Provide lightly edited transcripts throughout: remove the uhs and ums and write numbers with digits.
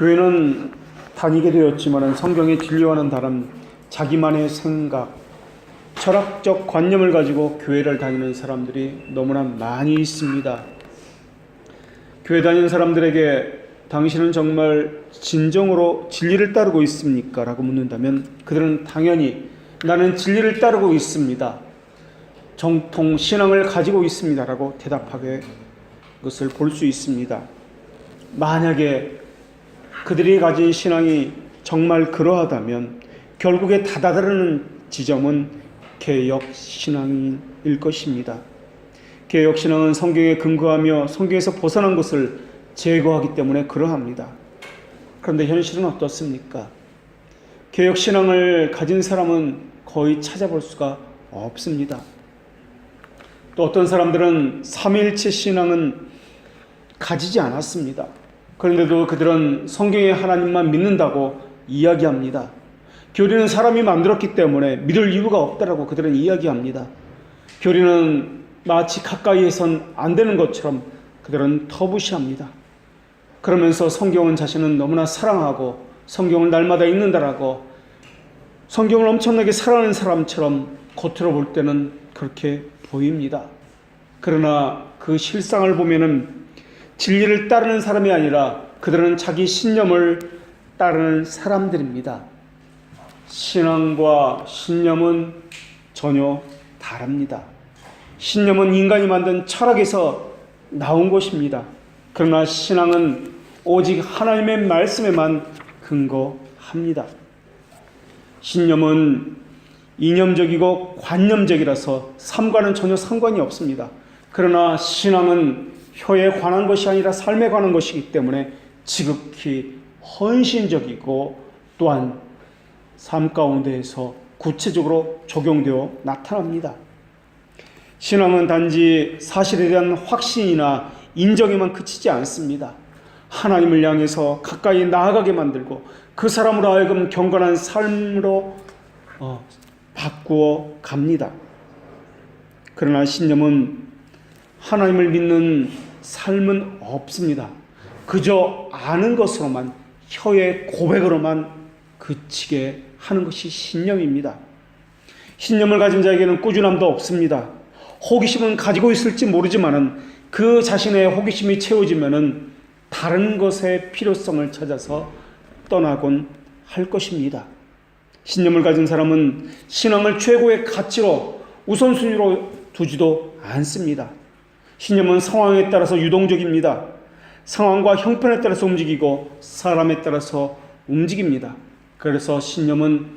교회는 다니게 되었지만 성경의 진리와는 다른 자기만의 생각, 철학적 관념을 가지고 교회를 다니는 사람들이 너무나 많이 있습니다. 교회 다니는 사람들에게 당신은 정말 진정으로 진리를 따르고 있습니까? 라고 묻는다면 그들은 당연히 나는 진리를 따르고 있습니다, 정통 신앙을 가지고 있습니다 라고 대답하게 것을 볼 수 있습니다. 만약에 그들이 가진 신앙이 정말 그러하다면 결국에 다다르는 지점은 개혁신앙일 것입니다. 개혁신앙은 성경에 근거하며 성경에서 벗어난 것을 제거하기 때문에 그러합니다. 그런데 현실은 어떻습니까? 개혁신앙을 가진 사람은 거의 찾아볼 수가 없습니다. 또 어떤 사람들은 삼위일체 신앙은 가지지 않았습니다. 그런데도 그들은 성경의 하나님만 믿는다고 이야기합니다. 교리는 사람이 만들었기 때문에 믿을 이유가 없다라고 그들은 이야기합니다. 교리는 마치 가까이에선 안 되는 것처럼 그들은 터부시합니다. 그러면서 성경은 자신은 너무나 사랑하고 성경을 날마다 읽는다라고 성경을 엄청나게 사랑하는 사람처럼 겉으로 볼 때는 그렇게 보입니다. 그러나 그 실상을 보면은 진리를 따르는 사람이 아니라 그들은 자기 신념을 따르는 사람들입니다. 신앙과 신념은 전혀 다릅니다. 신념은 인간이 만든 철학에서 나온 것입니다. 그러나 신앙은 오직 하나님의 말씀에만 근거합니다. 신념은 이념적이고 관념적이라서 삶과는 전혀 상관이 없습니다. 그러나 신앙은 혀에 관한 것이 아니라 삶에 관한 것이기 때문에 지극히 헌신적이고 또한 삶 가운데에서 구체적으로 적용되어 나타납니다. 신앙은 단지 사실에 대한 확신이나 인정에만 그치지 않습니다. 하나님을 향해서 가까이 나아가게 만들고 그 사람으로 하여금 경건한 삶으로 바꾸어 갑니다. 그러나 신념은 하나님을 믿는 삶은 없습니다. 그저 아는 것으로만, 혀의 고백으로만 그치게 하는 것이 신념입니다. 신념을 가진 자에게는 꾸준함도 없습니다. 호기심은 가지고 있을지 모르지만은 그 자신의 호기심이 채워지면은 다른 것의 필요성을 찾아서 떠나곤 할 것입니다. 신념을 가진 사람은 신앙을 최고의 가치로 우선순위로 두지도 않습니다. 신념은 상황에 따라서 유동적입니다. 상황과 형편에 따라서 움직이고 사람에 따라서 움직입니다. 그래서 신념은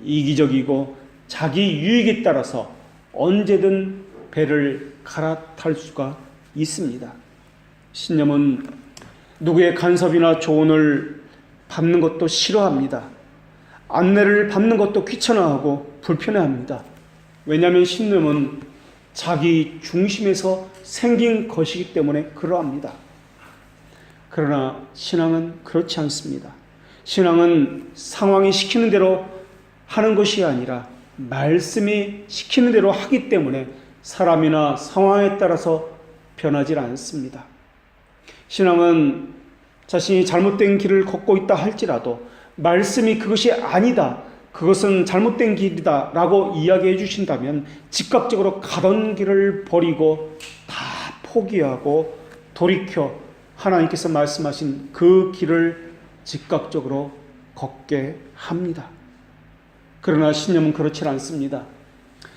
이기적이고 자기 유익에 따라서 언제든 배를 갈아탈 수가 있습니다. 신념은 누구의 간섭이나 조언을 받는 것도 싫어합니다. 안내를 받는 것도 귀찮아하고 불편해합니다. 왜냐하면 신념은 자기 중심에서 생긴 것이기 때문에 그러합니다. 그러나 신앙은 그렇지 않습니다. 신앙은 상황이 시키는 대로 하는 것이 아니라 말씀이 시키는 대로 하기 때문에 사람이나 상황에 따라서 변하지 않습니다. 신앙은 자신이 잘못된 길을 걷고 있다 할지라도 말씀이 그것이 아니다, 그것은 잘못된 길이다 라고 이야기해 주신다면 즉각적으로 가던 길을 버리고 다 포기하고 돌이켜 하나님께서 말씀하신 그 길을 즉각적으로 걷게 합니다. 그러나 신념은 그렇지 않습니다.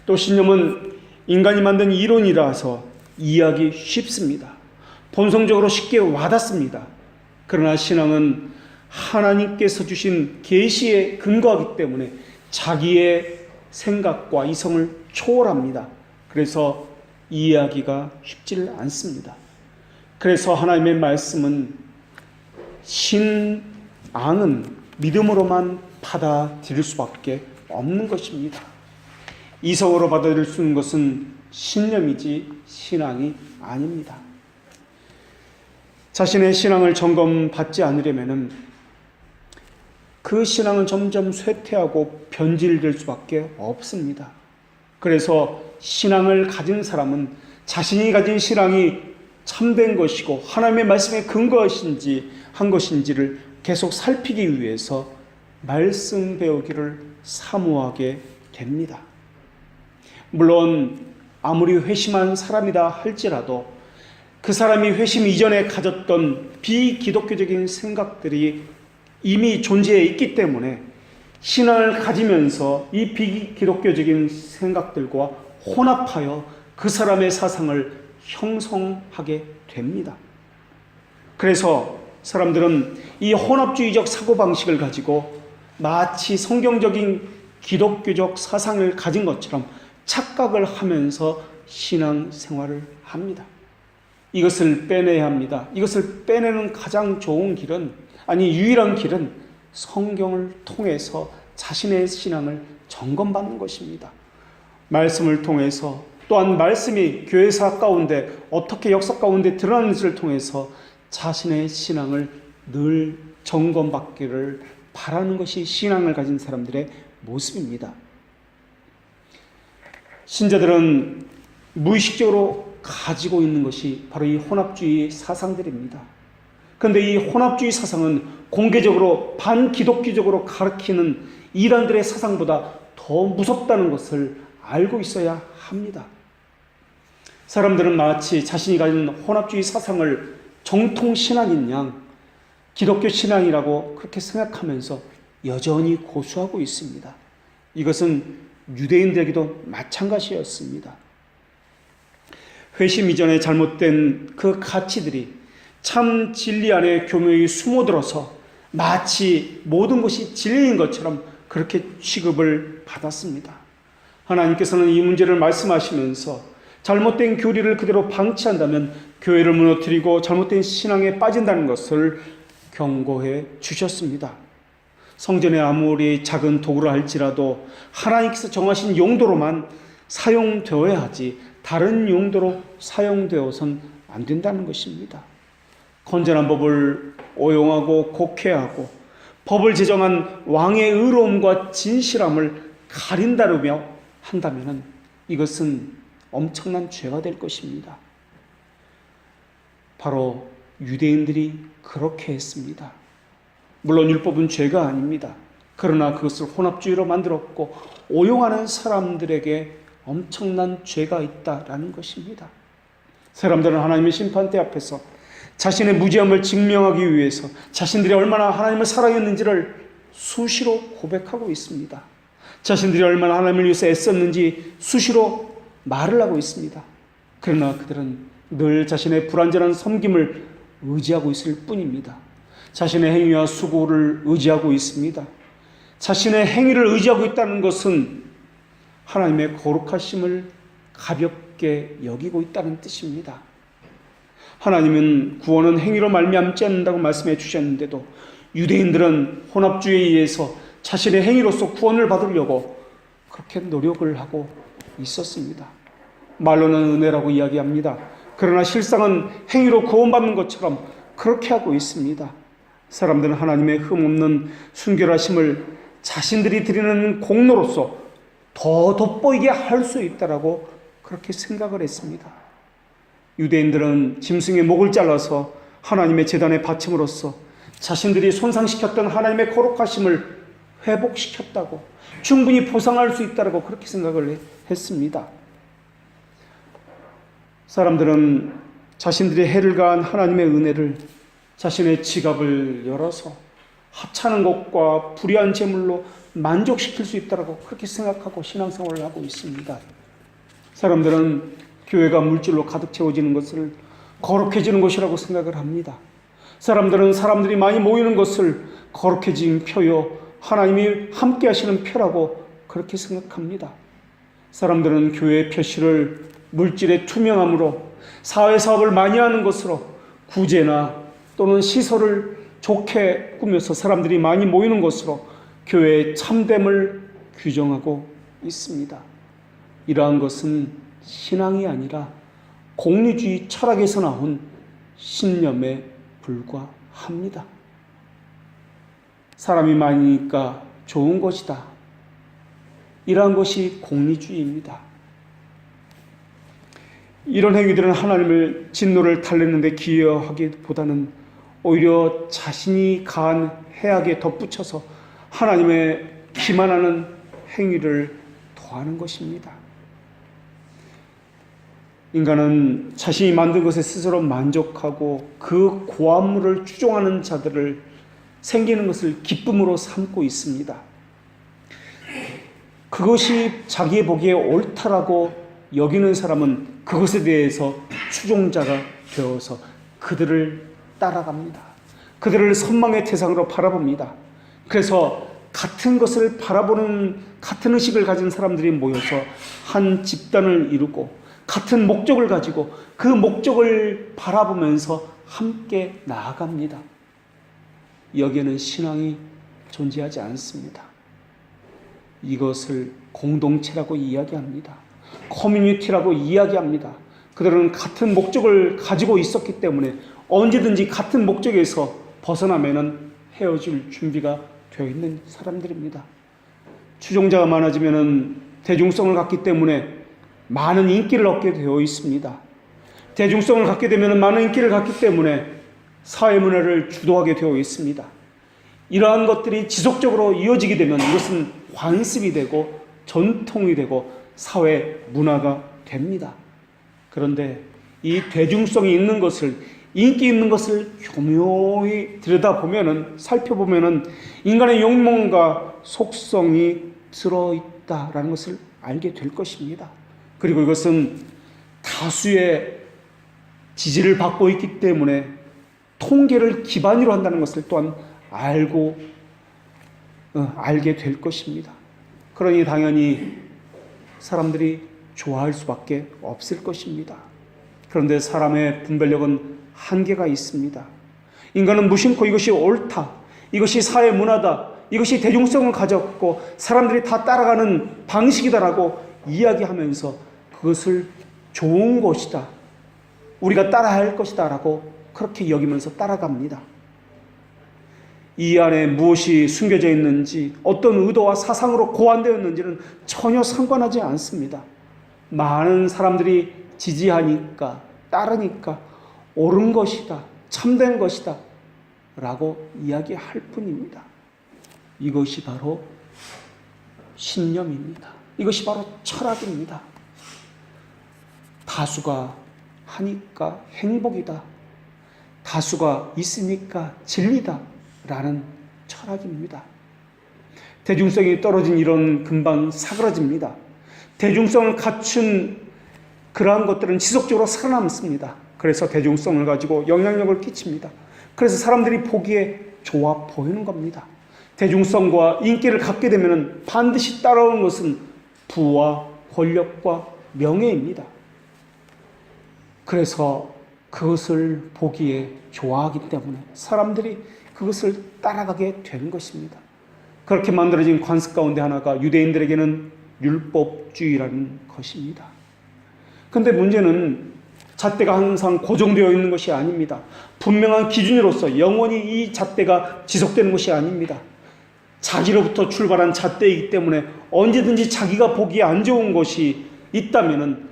또 신념은 인간이 만든 이론이라서 이해하기 쉽습니다. 본성적으로 쉽게 와닿습니다. 그러나 신앙은 하나님께서 주신 계시에 근거하기 때문에 자기의 생각과 이성을 초월합니다. 그래서 이해하기가 쉽지를 않습니다. 그래서 하나님의 말씀은 신앙은 믿음으로만 받아들일 수밖에 없는 것입니다. 이성으로 받아들일 수 있는 것은 신념이지 신앙이 아닙니다. 자신의 신앙을 점검받지 않으려면 그 신앙은 점점 쇠퇴하고 변질될 수밖에 없습니다. 그래서 신앙을 가진 사람은 자신이 가진 신앙이 참된 것이고 하나님의 말씀에 근거하신지 한 것인지를 계속 살피기 위해서 말씀 배우기를 사모하게 됩니다. 물론 아무리 회심한 사람이다 할지라도 그 사람이 회심 이전에 가졌던 비기독교적인 생각들이 이미 존재해 있기 때문에 신앙을 가지면서 이 비기독교적인 생각들과 혼합하여 그 사람의 사상을 형성하게 됩니다. 그래서 사람들은 이 혼합주의적 사고방식을 가지고 마치 성경적인 기독교적 사상을 가진 것처럼 착각을 하면서 신앙생활을 합니다. 이것을 빼내야 합니다. 이것을 빼내는 가장 좋은 길은, 유일한 길은 성경을 통해서 자신의 신앙을 점검받는 것입니다. 말씀을 통해서, 또한 말씀이 교회사 가운데 어떻게 역사 가운데 드러나는지를 통해서 자신의 신앙을 늘 점검받기를 바라는 것이 신앙을 가진 사람들의 모습입니다. 신자들은 무의식적으로 가지고 있는 것이 바로 이 혼합주의 사상들입니다. 그런데 이 혼합주의 사상은 공개적으로 반기독교적으로 가르치는 이단들의 사상보다 더 무섭다는 것을 알고 있어야 합니다. 사람들은 마치 자신이 가진 혼합주의 사상을 정통신앙인 양 기독교 신앙이라고 그렇게 생각하면서 여전히 고수하고 있습니다. 이것은 유대인들에게도 마찬가지였습니다. 회심 이전에 잘못된 그 가치들이 참 진리 안에 교묘히 숨어들어서 마치 모든 것이 진리인 것처럼 그렇게 취급을 받았습니다. 하나님께서는 이 문제를 말씀하시면서 잘못된 교리를 그대로 방치한다면 교회를 무너뜨리고 잘못된 신앙에 빠진다는 것을 경고해 주셨습니다. 성전에 아무리 작은 도구라 할지라도 하나님께서 정하신 용도로만 사용되어야 하지 다른 용도로 사용되어서는 안 된다는 것입니다. 건전한 법을 오용하고 곡해하고 법을 제정한 왕의 의로움과 진실함을 가린다르며 한다면 이것은 엄청난 죄가 될 것입니다. 바로 유대인들이 그렇게 했습니다. 물론 율법은 죄가 아닙니다. 그러나 그것을 혼합주의로 만들었고 오용하는 사람들에게 엄청난 죄가 있다라는 것입니다. 사람들은 하나님의 심판대 앞에서 자신의 무죄함을 증명하기 위해서 자신들이 얼마나 하나님을 사랑했는지를 수시로 고백하고 있습니다. 자신들이 얼마나 하나님을 위해서 애썼는지 수시로 말을 하고 있습니다. 그러나 그들은 늘 자신의 불완전한 섬김을 의지하고 있을 뿐입니다. 자신의 행위와 수고를 의지하고 있습니다. 자신의 행위를 의지하고 있다는 것은 하나님의 거룩하심을 가볍게 여기고 있다는 뜻입니다. 하나님은 구원은 행위로 말미암지 않는다고 말씀해 주셨는데도 유대인들은 혼합주의에 의해서 자신의 행위로서 구원을 받으려고 그렇게 노력을 하고 있었습니다. 말로는 은혜라고 이야기합니다. 그러나 실상은 행위로 구원받는 것처럼 그렇게 하고 있습니다. 사람들은 하나님의 흠없는 순결하심을 자신들이 드리는 공로로서 더 돋보이게 할 수 있다라고 그렇게 생각을 했습니다. 유대인들은 짐승의 목을 잘라서 하나님의 제단에 바침으로써 자신들이 손상시켰던 하나님의 거룩하심을 회복시켰다고 충분히 보상할 수 있다고 그렇게 생각을 했습니다. 사람들은 자신들이 해를 가한 하나님의 은혜를 자신의 지갑을 열어서 하찮은 것과 불의한 재물로 만족시킬 수 있다고 그렇게 생각하고 신앙생활을 하고 있습니다. 사람들은 교회가 물질로 가득 채워지는 것을 거룩해지는 것이라고 생각을 합니다. 사람들은 사람들이 많이 모이는 것을 거룩해진 표요, 하나님이 함께 하시는 표라고 그렇게 생각합니다. 사람들은 교회의 표시를 물질의 투명함으로 사회사업을 많이 하는 것으로 구제나 또는 시설을 좋게 꾸며서 사람들이 많이 모이는 것으로 교회의 참됨을 규정하고 있습니다. 이러한 것은 신앙이 아니라 공리주의 철학에서 나온 신념에 불과합니다. 사람이 많으니까 좋은 것이다. 이러한 것이 공리주의입니다. 이런 행위들은 하나님을 진노를 달래는 데 기여하기보다는 오히려 자신이 가한 해악에 덧붙여서 하나님의 기만하는 행위를 더하는 것입니다. 인간은 자신이 만든 것에 스스로 만족하고 그 고한물을 추종하는 자들을 생기는 것을 기쁨으로 삼고 있습니다. 그것이 자기의 보기에 옳다라고 여기는 사람은 그것에 대해서 추종자가 되어서 그들을 따라갑니다. 그들을 선망의 대상으로 바라봅니다. 그래서 같은 것을 바라보는 같은 의식을 가진 사람들이 모여서 한 집단을 이루고 같은 목적을 가지고 그 목적을 바라보면서 함께 나아갑니다. 여기에는 신앙이 존재하지 않습니다. 이것을 공동체라고 이야기합니다. 커뮤니티라고 이야기합니다. 그들은 같은 목적을 가지고 있었기 때문에 언제든지 같은 목적에서 벗어나면은 헤어질 준비가 되어 있는 사람들입니다. 추종자가 많아지면은 대중성을 갖기 때문에 많은 인기를 얻게 되어 있습니다. 대중성을 갖게 되면 많은 인기를 갖기 때문에 사회문화를 주도하게 되어 있습니다. 이러한 것들이 지속적으로 이어지게 되면 이것은 관습이 되고 전통이 되고 사회 문화가 됩니다. 그런데 이 대중성이 있는 것을, 인기 있는 것을 교묘히 들여다보면은, 살펴보면은 인간의 욕망과 속성이 들어있다라는 것을 알게 될 것입니다. 그리고 이것은 다수의 지지를 받고 있기 때문에 통계를 기반으로 한다는 것을 또한 알게 될 것입니다. 그러니 당연히 사람들이 좋아할 수밖에 없을 것입니다. 그런데 사람의 분별력은 한계가 있습니다. 인간은 무심코 이것이 옳다, 이것이 사회 문화다, 이것이 대중성을 가졌고 사람들이 다 따라가는 방식이다라고 이야기하면서 그것을 좋은 것이다, 우리가 따라야 할 것이다 라고 그렇게 여기면서 따라갑니다. 이 안에 무엇이 숨겨져 있는지, 어떤 의도와 사상으로 고안되었는지는 전혀 상관하지 않습니다. 많은 사람들이 지지하니까, 따르니까 옳은 것이다, 참된 것이다 라고 이야기할 뿐입니다. 이것이 바로 신념입니다. 이것이 바로 철학입니다. 다수가 하니까 행복이다, 다수가 있으니까 진리다 라는 철학입니다. 대중성이 떨어진 이론 금방 사그라집니다. 대중성을 갖춘 그러한 것들은 지속적으로 살아남습니다. 그래서 대중성을 가지고 영향력을 끼칩니다. 그래서 사람들이 보기에 좋아 보이는 겁니다. 대중성과 인기를 갖게 되면 반드시 따라오는 것은 부와 권력과 명예입니다. 그래서 그것을 보기에 좋아하기 때문에 사람들이 그것을 따라가게 되는 것입니다. 그렇게 만들어진 관습 가운데 하나가 유대인들에게는 율법주의라는 것입니다. 그런데 문제는 잣대가 항상 고정되어 있는 것이 아닙니다. 분명한 기준으로서 영원히 이 잣대가 지속되는 것이 아닙니다. 자기로부터 출발한 잣대이기 때문에 언제든지 자기가 보기에 안 좋은 것이 있다면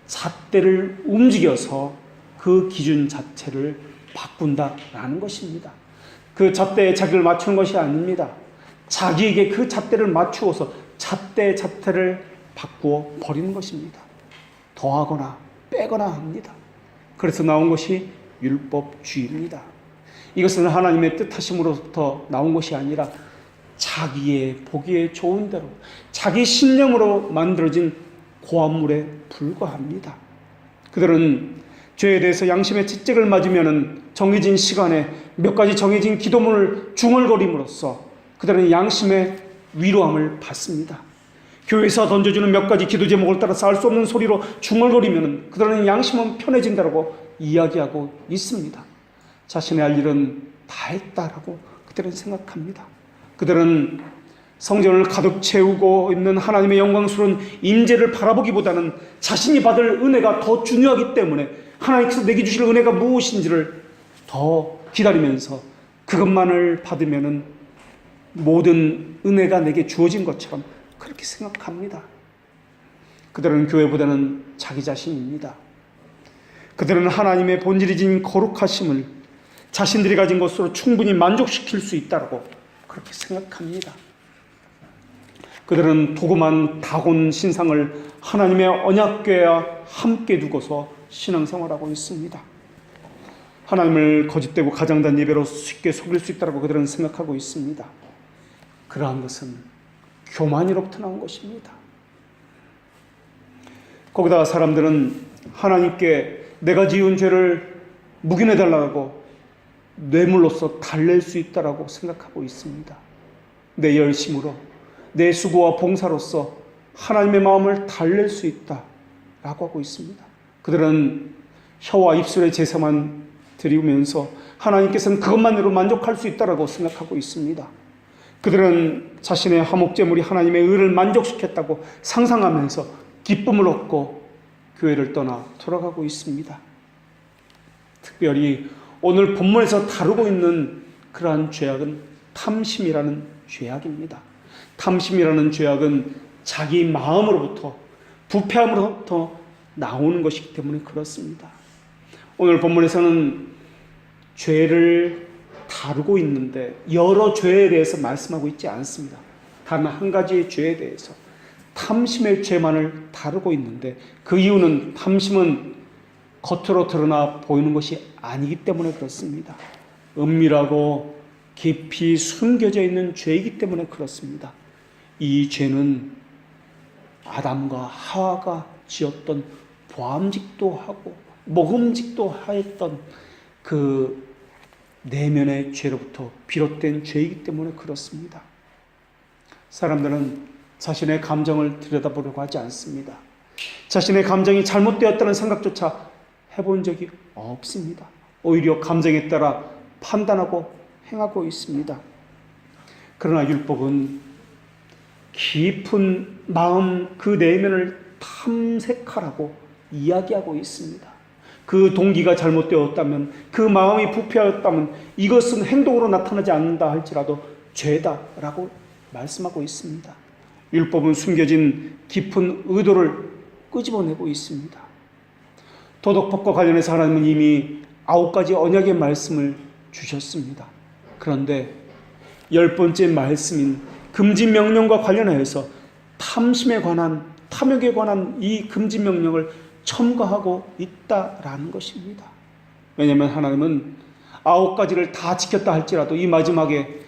잣대를 움직여서 그 기준 자체를 바꾼다라는 것입니다. 그 잣대에 자기를 맞추는 것이 아닙니다. 자기에게 그 잣대를 맞추어서 잣대 자체를 바꾸어 버리는 것입니다. 더하거나 빼거나 합니다. 그래서 나온 것이 율법주의입니다. 이것은 하나님의 뜻하심으로부터 나온 것이 아니라 자기의 보기에 좋은 대로 자기 신념으로 만들어진 고한물에 불과합니다. 그들은 죄에 대해서 양심의 채찍을 맞으면 정해진 시간에 몇 가지 정해진 기도문을 중얼거림으로써 그들은 양심의 위로함을 받습니다. 교회에서 던져주는 몇 가지 기도 제목을 따라서 알 수 없는 소리로 중얼거리면 그들은 양심은 편해진다고 이야기하고 있습니다. 자신의 할 일은 다 했다라고 그들은 생각합니다. 그들은 성전을 가득 채우고 있는 하나님의 영광스러운 임재를 바라보기보다는 자신이 받을 은혜가 더 중요하기 때문에 하나님께서 내게 주실 은혜가 무엇인지를 더 기다리면서 그것만을 받으면 모든 은혜가 내게 주어진 것처럼 그렇게 생각합니다. 그들은 교회보다는 자기 자신입니다. 그들은 하나님의 본질이 진 거룩하심을 자신들이 가진 것으로 충분히 만족시킬 수 있다고 그렇게 생각합니다. 그들은 도구만 다곤 신상을 하나님의 언약궤와 함께 두고서 신앙생활하고 있습니다. 하나님을 거짓되고 가장단 예배로 쉽게 속일 수 있다고 그들은 생각하고 있습니다. 그러한 것은 교만으로부터 나온 것입니다. 거기다가 사람들은 하나님께 내가 지은 죄를 묵인해달라고 뇌물로서 달랠 수 있다고 생각하고 있습니다. 내 열심으로 내 수고와 봉사로서 하나님의 마음을 달랠 수 있다라고 하고 있습니다. 그들은 혀와 입술의 제사만 드리면서 하나님께서는 그것만으로 만족할 수 있다고 생각하고 있습니다. 그들은 자신의 화목제물이 하나님의 의를 만족시켰다고 상상하면서 기쁨을 얻고 교회를 떠나 돌아가고 있습니다. 특별히 오늘 본문에서 다루고 있는 그러한 죄악은 탐심이라는 죄악입니다. 탐심이라는 죄악은 자기 마음으로부터, 부패함으로부터 나오는 것이기 때문에 그렇습니다. 오늘 본문에서는 죄를 다루고 있는데 여러 죄에 대해서 말씀하고 있지 않습니다. 단 한 가지의 죄에 대해서, 탐심의 죄만을 다루고 있는데, 그 이유는 탐심은 겉으로 드러나 보이는 것이 아니기 때문에 그렇습니다. 은밀하고 깊이 숨겨져 있는 죄이기 때문에 그렇습니다. 이 죄는 아담과 하와가 지었던 보암직도 하고 먹음직도 하였던 그 내면의 죄로부터 비롯된 죄이기 때문에 그렇습니다. 사람들은 자신의 감정을 들여다보려고 하지 않습니다. 자신의 감정이 잘못되었다는 생각조차 해본 적이 없습니다. 오히려 감정에 따라 판단하고 행하고 있습니다. 그러나 율법은 깊은 마음 그 내면을 탐색하라고 이야기하고 있습니다. 그 동기가 잘못되었다면, 그 마음이 부패하였다면 이것은 행동으로 나타나지 않는다 할지라도 죄다라고 말씀하고 있습니다. 율법은 숨겨진 깊은 의도를 끄집어내고 있습니다. 도덕법과 관련해서 하나님은 이미 9가지 언약의 말씀을 주셨습니다. 그런데 10번째 말씀인 금지 명령과 관련하여서 탐심에 관한, 탐욕에 관한 이 금지 명령을 첨가하고 있다라는 것입니다. 왜냐하면 하나님은 9가지를 다 지켰다 할지라도 이 마지막에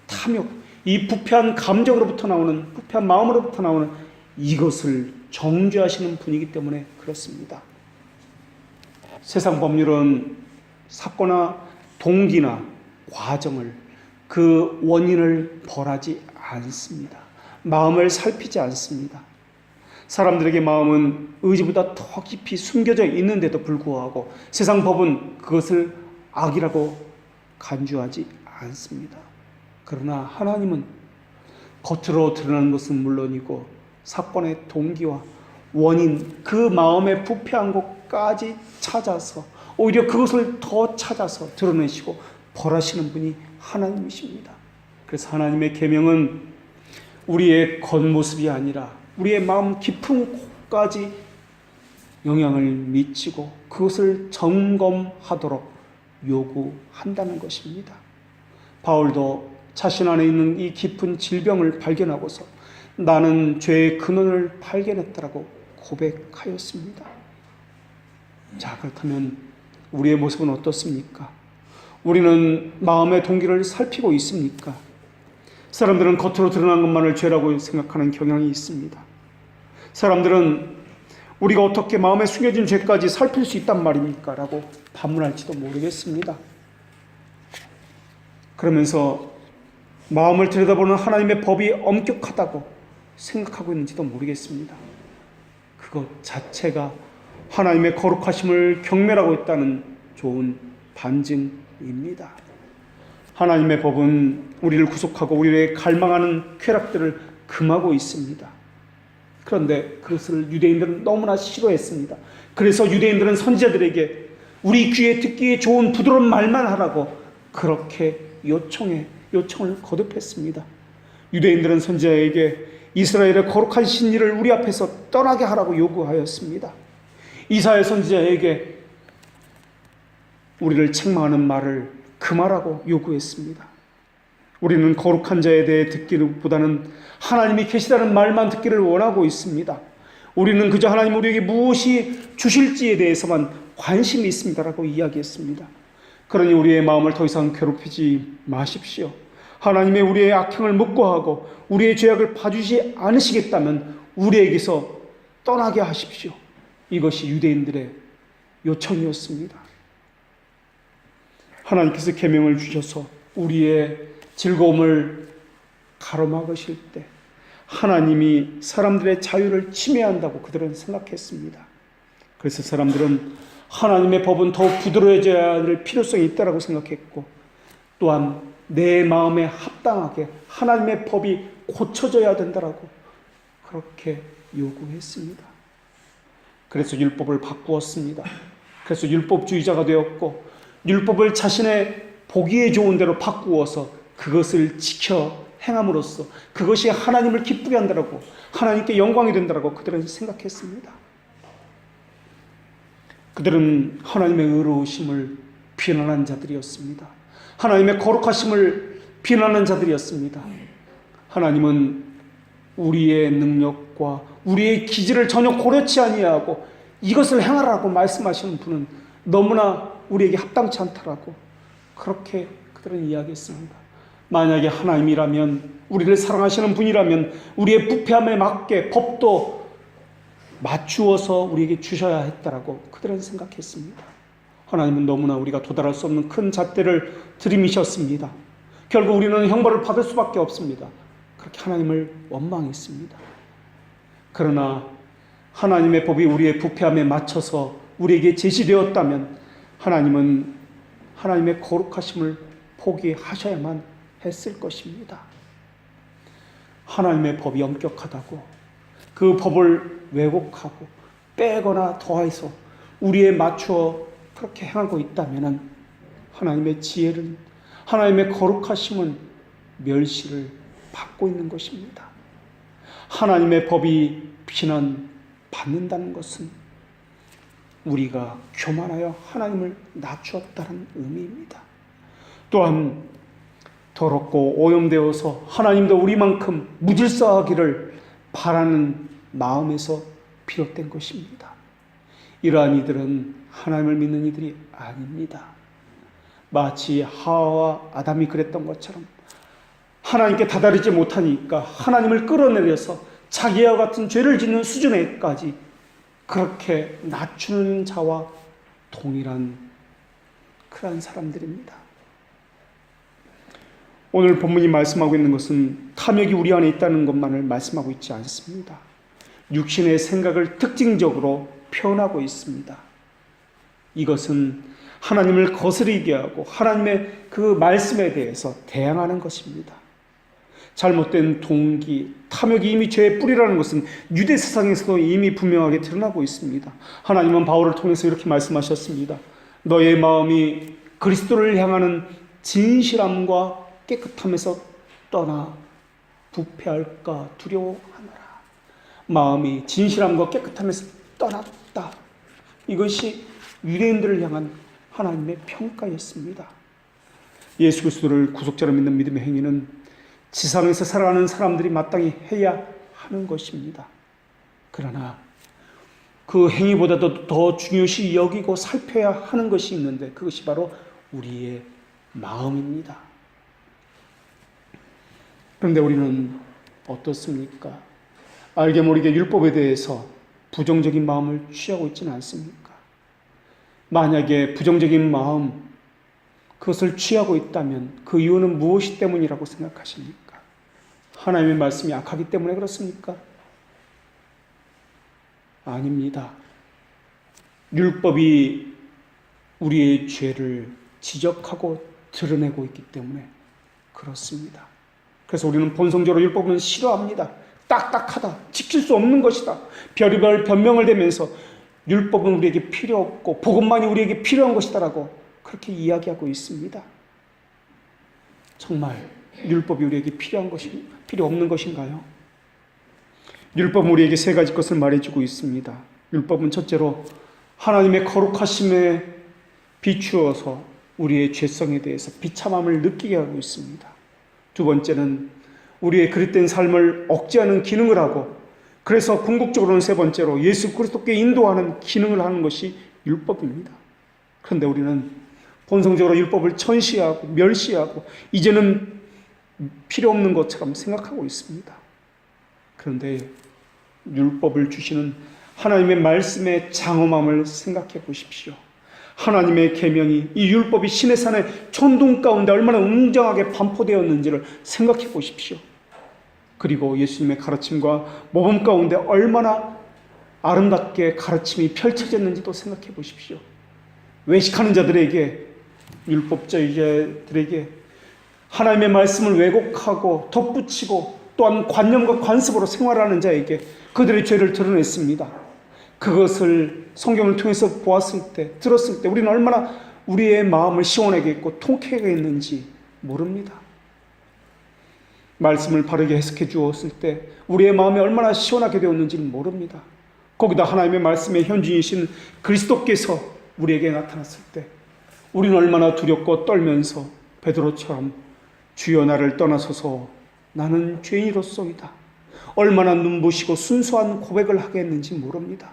탐욕, 이 부패한 감정으로부터 나오는, 부패한 마음으로부터 나오는 이것을 정죄하시는 분이기 때문에 그렇습니다. 세상 법률은 사건이나 동기나 과정을, 그 원인을 벌하지 않습니다. 마음을 살피지 않습니다. 사람들에게 마음은 의지보다 더 깊이 숨겨져 있는데도 불구하고 세상 법은 그것을 악이라고 간주하지 않습니다. 그러나 하나님은 겉으로 드러나는 것은 물론이고 사건의 동기와 원인, 그 마음의 부패한 것까지 찾아서 오히려 그것을 더 찾아서 드러내시고 벌하시는 분이 하나님이십니다. 그래서 하나님의 계명은 우리의 겉모습이 아니라 우리의 마음 깊은 곳까지 영향을 미치고 그것을 점검하도록 요구한다는 것입니다. 바울도 자신 안에 있는 이 깊은 질병을 발견하고서 나는 죄의 근원을 발견했다라고 고백하였습니다. 자, 그렇다면 우리의 모습은 어떻습니까? 우리는 마음의 동기를 살피고 있습니까? 사람들은 겉으로 드러난 것만을 죄라고 생각하는 경향이 있습니다. 사람들은 우리가 어떻게 마음에 숨겨진 죄까지 살필 수 있단 말입니까? 라고 반문할지도 모르겠습니다. 그러면서 마음을 들여다보는 하나님의 법이 엄격하다고 생각하고 있는지도 모르겠습니다. 그것 자체가 하나님의 거룩하심을 경멸하고 있다는 좋은 반증입니다. 하나님의 법은 우리를 구속하고 우리의 갈망하는 쾌락들을 금하고 있습니다. 그런데 그것을 유대인들은 너무나 싫어했습니다. 그래서 유대인들은 선지자들에게 우리 귀에 듣기에 좋은 부드러운 말만 하라고 그렇게 요청을 거듭했습니다. 유대인들은 선지자에게 이스라엘의 거룩한 신리를 우리 앞에서 떠나게 하라고 요구하였습니다. 이사야 선지자에게 우리를 책망하는 말을 금하라고 요구했습니다. 우리는 거룩한 자에 대해 듣기보다는 하나님이 계시다는 말만 듣기를 원하고 있습니다. 우리는 그저 하나님 우리에게 무엇이 주실지에 대해서만 관심이 있습니다라고 이야기했습니다. 그러니 우리의 마음을 더 이상 괴롭히지 마십시오. 하나님의 우리의 악행을 묵고하고 우리의 죄악을 봐주지 않으시겠다면 우리에게서 떠나게 하십시오. 이것이 유대인들의 요청이었습니다. 하나님께서 계명을 주셔서 우리의 즐거움을 가로막으실 때 하나님이 사람들의 자유를 침해한다고 그들은 생각했습니다. 그래서 사람들은 하나님의 법은 더욱 부드러워져야 할 필요성이 있다고 생각했고, 또한 내 마음에 합당하게 하나님의 법이 고쳐져야 된다고 그렇게 요구했습니다. 그래서 율법을 바꾸었습니다. 그래서 율법주의자가 되었고, 율법을 자신의 보기에 좋은 대로 바꾸어서 그것을 지켜 행함으로써 그것이 하나님을 기쁘게 한다라고, 하나님께 영광이 된다라고 그들은 생각했습니다. 그들은 하나님의 의로우심을 비난한 자들이었습니다. 하나님의 거룩하심을 비난한 자들이었습니다. 하나님은 우리의 능력과 우리의 기질을 전혀 고려치 아니하고 이것을 행하라고 말씀하시는 분은 너무나 우리에게 합당치 않다라고 그렇게 그들은 이야기했습니다. 만약에 하나님이라면, 우리를 사랑하시는 분이라면 우리의 부패함에 맞게 법도 맞추어서 우리에게 주셔야 했다라고 그들은 생각했습니다. 하나님은 너무나 우리가 도달할 수 없는 큰 잣대를 들이미셨습니다. 결국 우리는 형벌을 받을 수밖에 없습니다. 그렇게 하나님을 원망했습니다. 그러나 하나님의 법이 우리의 부패함에 맞춰서 우리에게 제시되었다면 하나님은 하나님의 거룩하심을 포기하셔야만 했을 것입니다. 하나님의 법이 엄격하다고 그 법을 왜곡하고 빼거나 더해서 우리에 맞추어 그렇게 행하고 있다면 하나님의 지혜는, 하나님의 거룩하심은 멸시를 받고 있는 것입니다. 하나님의 법이 비난받는다는 것은 우리가 교만하여 하나님을 낮추었다는 의미입니다. 또한 더럽고 오염되어서 하나님도 우리만큼 무질서하기를 바라는 마음에서 비롯된 것입니다. 이러한 이들은 하나님을 믿는 이들이 아닙니다. 마치 하와와 아담이 그랬던 것처럼 하나님께 다다르지 못하니까 하나님을 끌어내려서 자기와 같은 죄를 짓는 수준에까지 그렇게 낮추는 자와 동일한 그러한 사람들입니다. 오늘 본문이 말씀하고 있는 것은 탐욕이 우리 안에 있다는 것만을 말씀하고 있지 않습니다. 육신의 생각을 특징적으로 표현하고 있습니다. 이것은 하나님을 거스르게 하고 하나님의 그 말씀에 대해서 대항하는 것입니다. 잘못된 동기, 탐욕이 이미 죄의 뿌리라는 것은 유대 세상에서도 이미 분명하게 드러나고 있습니다. 하나님은 바울을 통해서 이렇게 말씀하셨습니다. 너의 마음이 그리스도를 향하는 진실함과 깨끗함에서 떠나 부패할까 두려워하노라. 마음이 진실함과 깨끗함에서 떠났다. 이것이 유대인들을 향한 하나님의 평가였습니다. 예수 그리스도를 구속자로 믿는 믿음의 행위는 지상에서 살아가는 사람들이 마땅히 해야 하는 것입니다. 그러나 그 행위보다도 더 중요시 여기고 살펴야 하는 것이 있는데 그것이 바로 우리의 마음입니다. 그런데 우리는 어떻습니까? 알게 모르게 율법에 대해서 부정적인 마음을 취하고 있지는 않습니까? 만약에 부정적인 마음, 그것을 취하고 있다면 그 이유는 무엇이 때문이라고 생각하십니까? 하나님의 말씀이 약하기 때문에 그렇습니까? 아닙니다. 율법이 우리의 죄를 지적하고 드러내고 있기 때문에 그렇습니다. 그래서 우리는 본성적으로 율법은 싫어합니다. 딱딱하다, 지킬 수 없는 것이다, 별의별 변명을 대면서 율법은 우리에게 필요 없고 복음만이 우리에게 필요한 것이다라고 그렇게 이야기하고 있습니다. 정말 율법이 우리에게 필요 없는 것인가요? 율법은 우리에게 세 가지 것을 말해주고 있습니다. 율법은 첫째로 하나님의 거룩하심에 비추어서 우리의 죄성에 대해서 비참함을 느끼게 하고 있습니다. 두 번째는 우리의 그릇된 삶을 억제하는 기능을 하고, 그래서 궁극적으로는 세 번째로 예수 그리스도께 인도하는 기능을 하는 것이 율법입니다. 그런데 우리는 본성적으로 율법을 천시하고 멸시하고 이제는 필요 없는 것처럼 생각하고 있습니다. 그런데 율법을 주시는 하나님의 말씀의 장엄함을 생각해 보십시오. 하나님의 계명이, 이 율법이 시내산의 천둥 가운데 얼마나 웅장하게 반포되었는지를 생각해 보십시오. 그리고 예수님의 가르침과 모범 가운데 얼마나 아름답게 가르침이 펼쳐졌는지도 생각해 보십시오. 외식하는 자들에게, 율법자들에게 하나님의 말씀을 왜곡하고 덧붙이고 또한 관념과 관습으로 생활하는 자에게 그들의 죄를 드러냈습니다. 그것을 성경을 통해서 보았을 때, 들었을 때 우리는 얼마나 우리의 마음을 시원하게 했고 통쾌하게 했는지 모릅니다. 말씀을 바르게 해석해 주었을 때 우리의 마음이 얼마나 시원하게 되었는지는 모릅니다. 거기다 하나님의 말씀의 현주이신 그리스도께서 우리에게 나타났을 때 우리는 얼마나 두렵고 떨면서 베드로처럼 주여 나를 떠나소서 나는 죄인이로소이다, 얼마나 눈부시고 순수한 고백을 하게 했는지 모릅니다.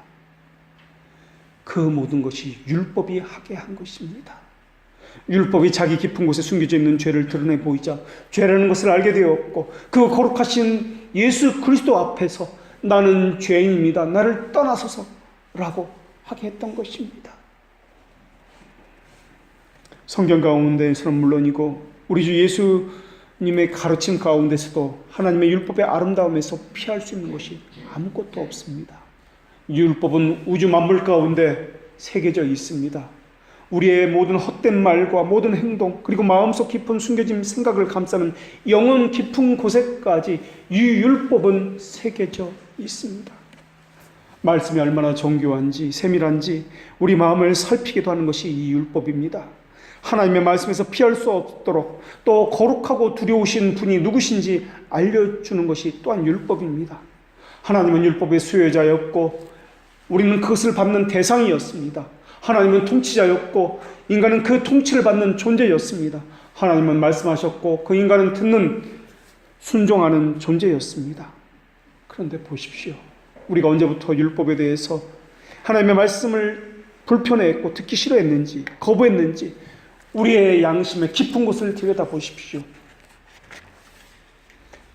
그 모든 것이 율법이 하게 한 것입니다. 율법이 자기 깊은 곳에 숨겨져 있는 죄를 드러내 보이자 죄라는 것을 알게 되었고, 그 거룩하신 예수 그리스도 앞에서 나는 죄인입니다, 나를 떠나소서 라고 하게 했던 것입니다. 성경 가운데에서는 물론이고 우리 주 예수님의 가르침 가운데서도 하나님의 율법의 아름다움에서 피할 수 있는 것이 아무것도 없습니다. 율법은 우주 만물 가운데 새겨져 있습니다. 우리의 모든 헛된 말과 모든 행동, 그리고 마음속 깊은 숨겨진 생각을 감싸는 영혼 깊은 곳에까지 이 율법은 새겨져 있습니다. 말씀이 얼마나 정교한지 세밀한지 우리 마음을 살피기도 하는 것이 이 율법입니다. 하나님의 말씀에서 피할 수 없도록 또 거룩하고 두려우신 분이 누구신지 알려주는 것이 또한 율법입니다. 하나님은 율법의 수요자였고 우리는 그것을 받는 대상이었습니다. 하나님은 통치자였고 인간은 그 통치를 받는 존재였습니다. 하나님은 말씀하셨고 그 인간은 듣는, 순종하는 존재였습니다. 그런데 보십시오. 우리가 언제부터 율법에 대해서 하나님의 말씀을 불편해했고 듣기 싫어했는지, 거부했는지 우리의 양심의 깊은 곳을 들여다보십시오.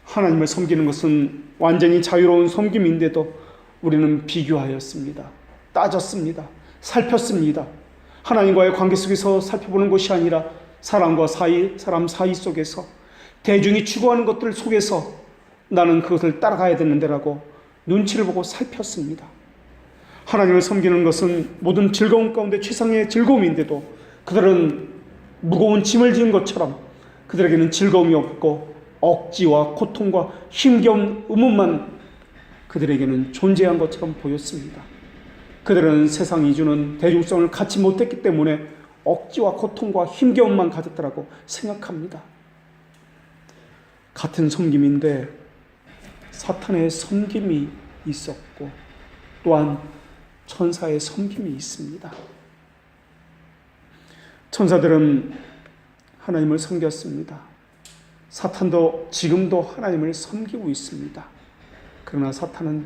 하나님을 섬기는 것은 완전히 자유로운 섬김인데도 우리는 비교하였습니다. 따졌습니다. 살폈습니다. 하나님과의 관계 속에서 살펴보는 것이 아니라 사람 사이 속에서 대중이 추구하는 것들 속에서 나는 그것을 따라가야 되는데라고 눈치를 보고 살폈습니다. 하나님을 섬기는 것은 모든 즐거움 가운데 최상의 즐거움인데도 그들은 무거운 짐을 지은 것처럼 그들에게는 즐거움이 없고 억지와 고통과 힘겨운 의문만 그들에게는 존재한 것처럼 보였습니다. 그들은 세상이 주는 대중성을 갖지 못했기 때문에 억지와 고통과 힘겨움만 가졌다고 생각합니다. 같은 섬김인데 사탄의 섬김이 있었고 또한 천사의 섬김이 있습니다. 천사들은 하나님을 섬겼습니다. 사탄도 지금도 하나님을 섬기고 있습니다. 그러나 사탄은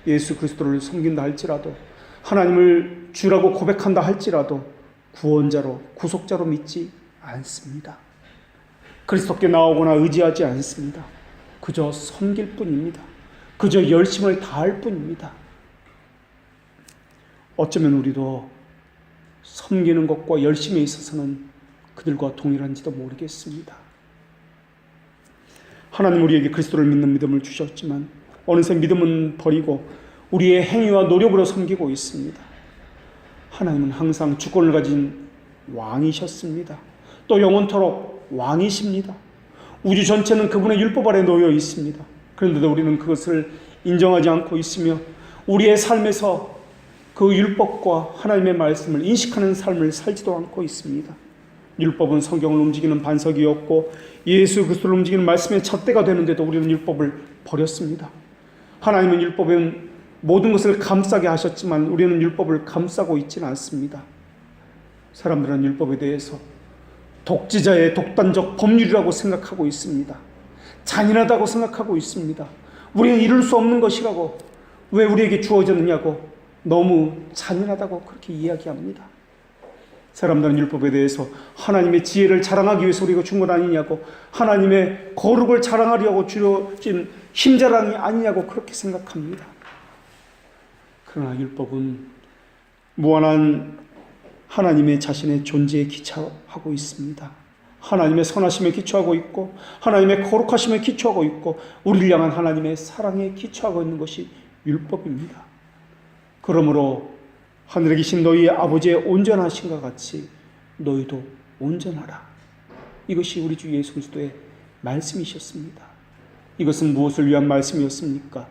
예수 그리스도를 섬긴다 할지라도, 하나님을 주라고 고백한다 할지라도 구원자로, 구속자로 믿지 않습니다. 그리스도께 나오거나 의지하지 않습니다. 그저 섬길 뿐입니다. 그저 열심을 다할 뿐입니다. 어쩌면 우리도 섬기는 것과 열심에 있어서는 그들과 동일한지도 모르겠습니다. 하나님 우리에게 그리스도를 믿는 믿음을 주셨지만 어느새 믿음은 버리고 우리의 행위와 노력으로 섬기고 있습니다. 하나님은 항상 주권을 가진 왕이셨습니다. 또 영원토록 왕이십니다. 우주 전체는 그분의 율법 아래 놓여 있습니다. 그런데도 우리는 그것을 인정하지 않고 있으며 우리의 삶에서 그 율법과 하나님의 말씀을 인식하는 삶을 살지도 않고 있습니다. 율법은 성경을 움직이는 반석이었고 예수 그리스도를 움직이는 말씀의 잣대가 되는데도 우리는 율법을 버렸습니다. 하나님은 율법은 모든 것을 감싸게 하셨지만 우리는 율법을 감싸고 있지는 않습니다. 사람들은 율법에 대해서 독재자의 독단적 법률이라고 생각하고 있습니다. 잔인하다고 생각하고 있습니다. 우리는 이룰 수 없는 것이라고, 왜 우리에게 주어졌느냐고, 너무 잔인하다고 그렇게 이야기합니다. 사람들은 율법에 대해서 하나님의 지혜를 자랑하기 위해서 우리가 준 것 아니냐고, 하나님의 거룩을 자랑하려고 주어진 힘자랑이 아니냐고 그렇게 생각합니다. 그러나 율법은 무한한 하나님의 자신의 존재에 기초하고 있습니다. 하나님의 선하심에 기초하고 있고, 하나님의 거룩하심에 기초하고 있고, 우리를 향한 하나님의 사랑에 기초하고 있는 것이 율법입니다. 그러므로 하늘에 계신 너희 아버지의 온전하심과 같이 너희도 온전하라. 이것이 우리 주 예수 그리스도의 말씀이셨습니다. 이것은 무엇을 위한 말씀이었습니까?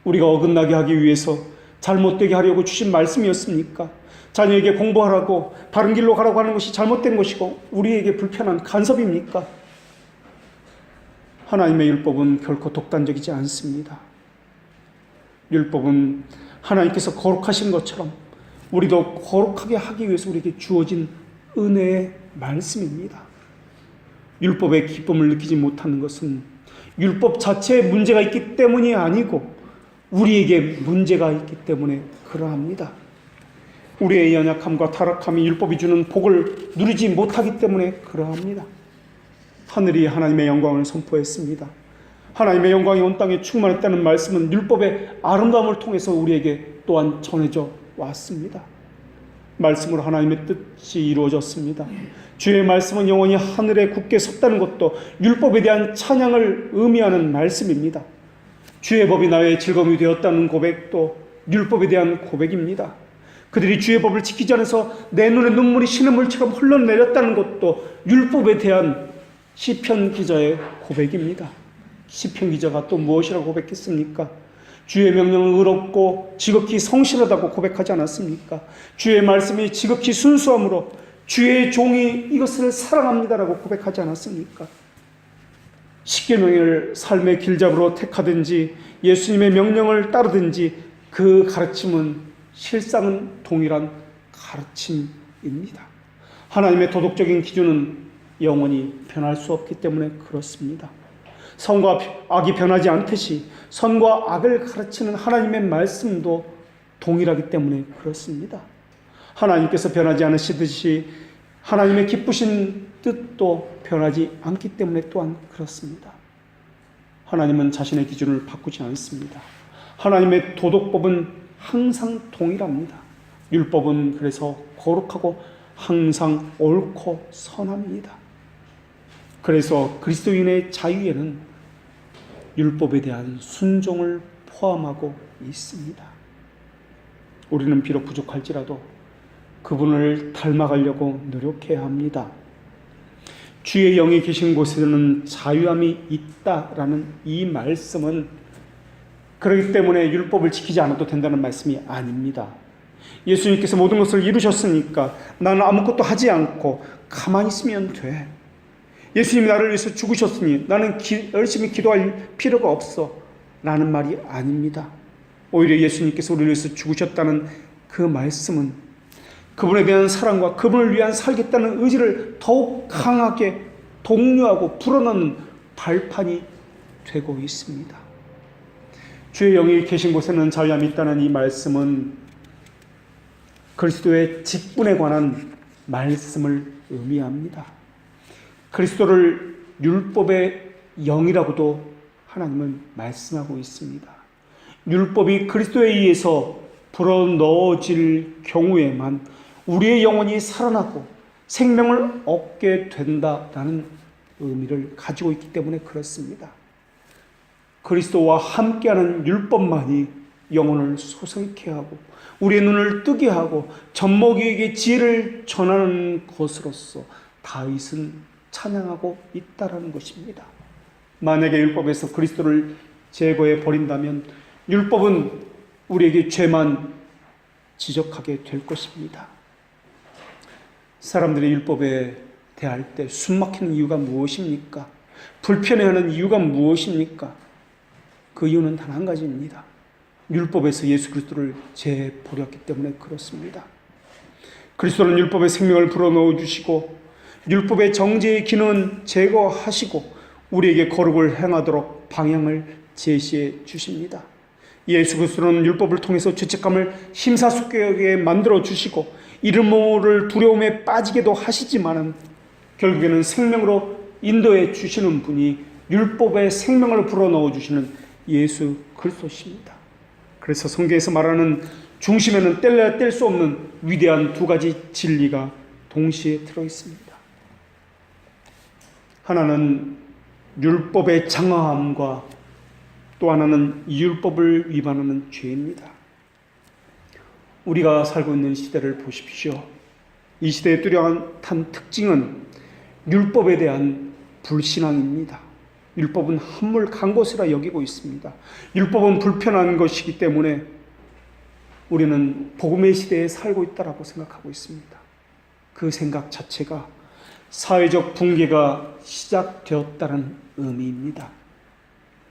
우리가 어긋나게 하기 위해서, 잘못되게 하려고 주신 말씀이었습니까? 자녀에게 공부하라고, 바른 길로 가라고 하는 것이 잘못된 것이고 우리에게 불편한 간섭입니까? 하나님의 율법은 결코 독단적이지 않습니다. 율법은 하나님께서 거룩하신 것처럼 우리도 거룩하게 하기 위해서 우리에게 주어진 은혜의 말씀입니다. 율법의 기쁨을 느끼지 못하는 것은 율법 자체에 문제가 있기 때문이 아니고 우리에게 문제가 있기 때문에 그러합니다. 우리의 연약함과 타락함이 율법이 주는 복을 누리지 못하기 때문에 그러합니다. 하늘이 하나님의 영광을 선포했습니다. 하나님의 영광이 온 땅에 충만했다는 말씀은 율법의 아름다움을 통해서 우리에게 또한 전해져 왔습니다. 말씀으로 하나님의 뜻이 이루어졌습니다. 주의 말씀은 영원히 하늘에 굳게 섰다는 것도 율법에 대한 찬양을 의미하는 말씀입니다. 주의 법이 나의 즐거움이 되었다는 고백도 율법에 대한 고백입니다. 그들이 주의 법을 지키지 않아서 내 눈에 눈물이 시냇물처럼 흘러내렸다는 것도 율법에 대한 시편 기자의 고백입니다. 시편 기자가 또 무엇이라고 고백했습니까? 주의 명령은 의롭고 지극히 성실하다고 고백하지 않았습니까? 주의 말씀이 지극히 순수함으로 주의 종이 이것을 사랑합니다라고 고백하지 않았습니까? 십계명을 삶의 길잡이로 택하든지 예수님의 명령을 따르든지 그 가르침은 실상은 동일한 가르침입니다. 하나님의 도덕적인 기준은 영원히 변할 수 없기 때문에 그렇습니다. 선과 악이 변하지 않듯이 선과 악을 가르치는 하나님의 말씀도 동일하기 때문에 그렇습니다. 하나님께서 변하지 않으시듯이 하나님의 기쁘신 뜻도 변하지 않기 때문에 또한 그렇습니다. 하나님은 자신의 기준을 바꾸지 않습니다. 하나님의 도덕법은 항상 동일합니다. 율법은 그래서 거룩하고 항상 옳고 선합니다. 그래서 그리스도인의 자유에는 율법에 대한 순종을 포함하고 있습니다. 우리는 비록 부족할지라도 그분을 닮아가려고 노력해야 합니다. 주의 영이 계신 곳에는 자유함이 있다라는 이 말씀은 그렇기 때문에 율법을 지키지 않아도 된다는 말씀이 아닙니다. 예수님께서 모든 것을 이루셨으니까 나는 아무것도 하지 않고 가만히 있으면 돼. 예수님이 나를 위해서 죽으셨으니 나는 열심히 기도할 필요가 없어 라는 말이 아닙니다. 오히려 예수님께서 우리를 위해서 죽으셨다는 그 말씀은 그분에 대한 사랑과 그분을 위한 살겠다는 의지를 더욱 강하게 독려하고 불어넣는 발판이 되고 있습니다. 주의 영이 계신 곳에는 자유함이 있다는 이 말씀은 그리스도의 직분에 관한 말씀을 의미합니다. 그리스도를 율법의 영이라고도 하나님은 말씀하고 있습니다. 율법이 그리스도에 의해서 불어넣어질 경우에만 우리의 영혼이 살아나고 생명을 얻게 된다라는 의미를 가지고 있기 때문에 그렇습니다. 그리스도와 함께하는 율법만이 영혼을 소생케 하고 우리의 눈을 뜨게 하고 젖먹이에게 지혜를 전하는 것으로서 다윗은 찬양하고 있다라는 것입니다. 만약에 율법에서 그리스도를 제거해 버린다면 율법은 우리에게 죄만 지적하게 될 것입니다. 사람들이 율법에 대할 때 숨막히는 이유가 무엇입니까? 불편해하는 이유가 무엇입니까? 그 이유는 단 한 가지입니다. 율법에서 예수 그리스도를 제버렸기 때문에 그렇습니다. 그리스도는 율법의 생명을 불어넣어 주시고 율법의 정죄의 기능은 제거하시고 우리에게 거룩을 행하도록 방향을 제시해 주십니다. 예수 그리스도는 율법을 통해서 죄책감을 심사숙고하게 만들어 주시고 이름 모를 두려움에 빠지게도 하시지만은 결국에는 생명으로 인도해 주시는 분이 율법의 생명을 불어넣어 주시는 예수 그리스도십니다. 그래서 성경에서 말하는 중심에는 뗄래야 뗄 수 없는 위대한 두 가지 진리가 동시에 들어 있습니다. 하나는 율법의 장화함과 또 하나는 율법을 위반하는 죄입니다. 우리가 살고 있는 시대를 보십시오. 이 시대의 뚜렷한 특징은 율법에 대한 불신앙입니다. 율법은 한물 간 것이라 여기고 있습니다. 율법은 불편한 것이기 때문에 우리는 복음의 시대에 살고 있다고 생각하고 있습니다. 그 생각 자체가 사회적 붕괴가 시작되었다는 의미입니다.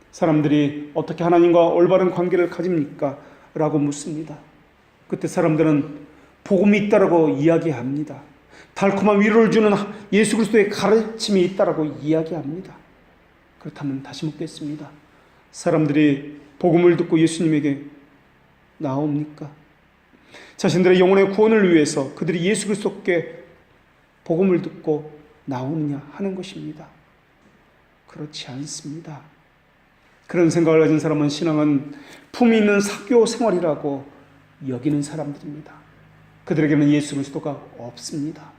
사람들이 어떻게 하나님과 올바른 관계를 가집니까? 라고 묻습니다. 그때 사람들은 복음이 있다라고 이야기합니다. 달콤한 위로를 주는 예수 그리스도의 가르침이 있다라고 이야기합니다. 그렇다면 다시 묻겠습니다. 사람들이 복음을 듣고 예수님에게 나옵니까? 자신들의 영혼의 구원을 위해서 그들이 예수 그리스도께 복음을 듣고 나오느냐 하는 것입니다. 그렇지 않습니다. 그런 생각을 가진 사람은 신앙은 품위 있는 사교 생활이라고 여기는 사람들입니다. 그들에게는 예수 그리스도가 없습니다.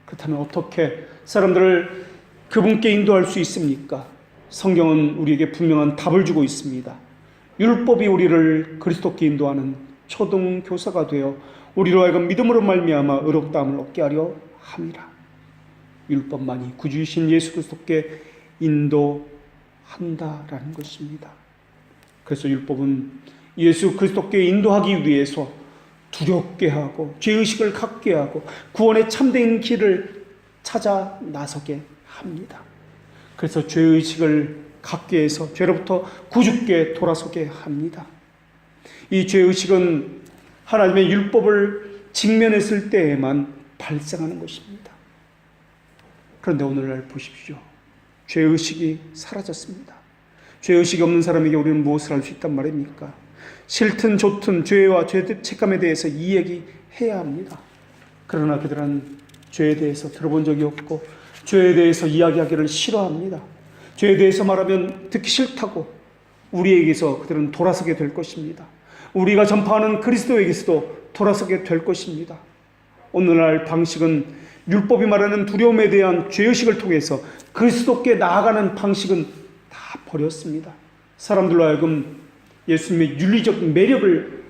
그렇다면 어떻게 사람들을 그분께 인도할 수 있습니까? 성경은 우리에게 분명한 답을 주고 있습니다. 율법이 우리를 그리스도께 인도하는 초등교사가 되어 우리로 하여금 믿음으로 말미암아 의롭다함을 얻게 하려 함이라. 율법만이 구주이신 예수 그리스도께 인도한다라는 것입니다. 그래서 율법은 예수 그리스도께 인도하기 위해서 두렵게 하고 죄의식을 갖게 하고 구원의 참된 길을 찾아 나서게 합니다. 그래서 죄의식을 갖게 해서 죄로부터 구주께 돌아서게 합니다. 이 죄의식은 하나님의 율법을 직면했을 때에만 발생하는 것입니다. 그런데 오늘날 보십시오. 죄의식이 사라졌습니다. 죄의식이 없는 사람에게 우리는 무엇을 할 수 있단 말입니까? 싫든 좋든 죄와 죄책감에 대해서 이야기해야 합니다. 그러나 그들은 죄에 대해서 들어본 적이 없고 죄에 대해서 이야기하기를 싫어합니다. 죄에 대해서 말하면 듣기 싫다고 우리에게서 그들은 돌아서게 될 것입니다. 우리가 전파하는 그리스도에게서도 돌아서게 될 것입니다. 오늘날 방식은 율법이 말하는 두려움에 대한 죄의식을 통해서 그리스도께 나아가는 방식은 다 버렸습니다. 사람들로 하여금 예수님의 윤리적 매력을,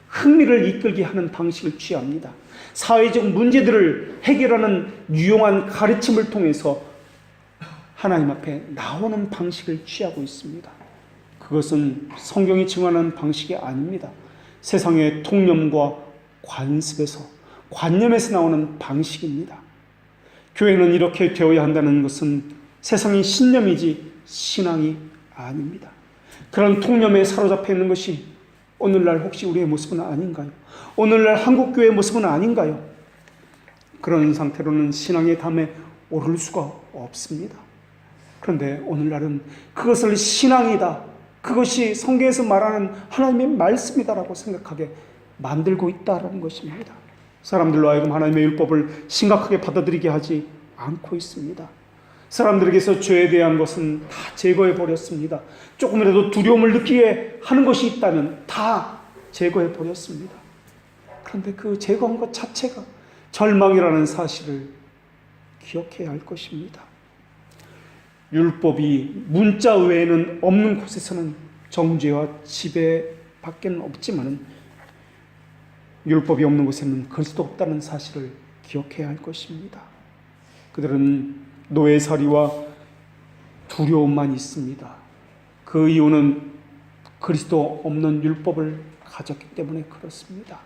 흥미를 이끌게 하는 방식을 취합니다. 사회적 문제들을 해결하는 유용한 가르침을 통해서 하나님 앞에 나오는 방식을 취하고 있습니다. 그것은 성경이 증언하는 방식이 아닙니다. 세상의 통념과 관념에서 나오는 방식입니다. 교회는 이렇게 되어야 한다는 것은 세상의 신념이지 신앙이 아닙니다. 그런 통념에 사로잡혀 있는 것이 오늘날 혹시 우리의 모습은 아닌가요? 오늘날 한국교회의 모습은 아닌가요? 그런 상태로는 신앙의 담에 오를 수가 없습니다. 그런데 오늘날은 그것을 신앙이다, 그것이 성경에서 말하는 하나님의 말씀이다라고 생각하게 만들고 있다라는 것입니다. 사람들로 하여금 하나님의 율법을 심각하게 받아들이게 하지 않고 있습니다. 사람들에게서 죄에 대한 것은 다 제거해 버렸습니다. 조금이라도 두려움을 느끼게 하는 것이 있다면 다 제거해 버렸습니다. 그런데 그 제거한 것 자체가 절망이라는 사실을 기억해야 할 것입니다. 율법이 문자 외에는 없는 곳에서는 정죄와 지배밖에는 없지만 율법이 없는 곳에는 그리스도 없다는 사실을 기억해야 할 것입니다. 그들은 노예살이와 두려움만 있습니다. 그 이유는 그리스도 없는 율법을 가졌기 때문에 그렇습니다.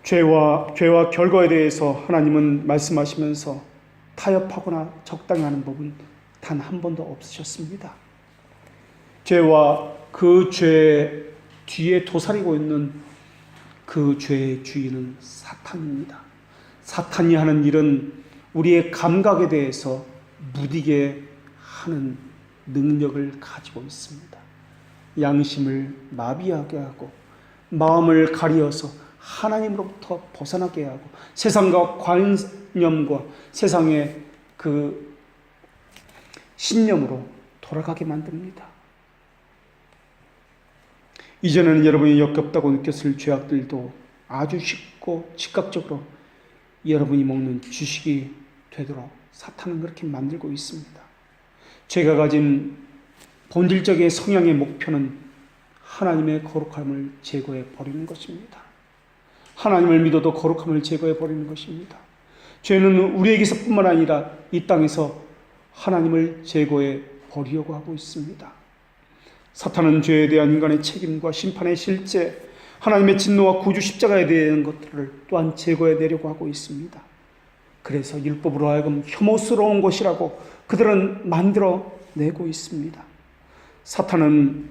죄와 결과에 대해서 하나님은 말씀하시면서 타협하거나 적당히 하는 법은 단 한 번도 없으셨습니다. 죄와 그 죄 뒤에 도사리고 있는 그 죄의 주인은 사탄입니다. 사탄이 하는 일은 우리의 감각에 대해서 무디게 하는 능력을 가지고 있습니다. 양심을 마비하게 하고 마음을 가리어서 하나님으로부터 벗어나게 하고 세상과 관념과 세상의 그 신념으로 돌아가게 만듭니다. 이전에는 여러분이 역겹다고 느꼈을 죄악들도 아주 쉽고 즉각적으로 여러분이 먹는 주식이 되도록 사탄은 그렇게 만들고 있습니다. 죄가 가진 본질적인 성향의 목표는 하나님의 거룩함을 제거해 버리는 것입니다. 하나님을 믿어도 거룩함을 제거해 버리는 것입니다. 죄는 우리에게서뿐만 아니라 이 땅에서 하나님을 제거해 버리려고 하고 있습니다. 사탄은 죄에 대한 인간의 책임과 심판의 실제, 하나님의 진노와 구주 십자가에 대한 것들을 또한 제거해 내려고 하고 있습니다. 그래서 율법으로 하여금 혐오스러운 것이라고 그들은 만들어내고 있습니다. 사탄은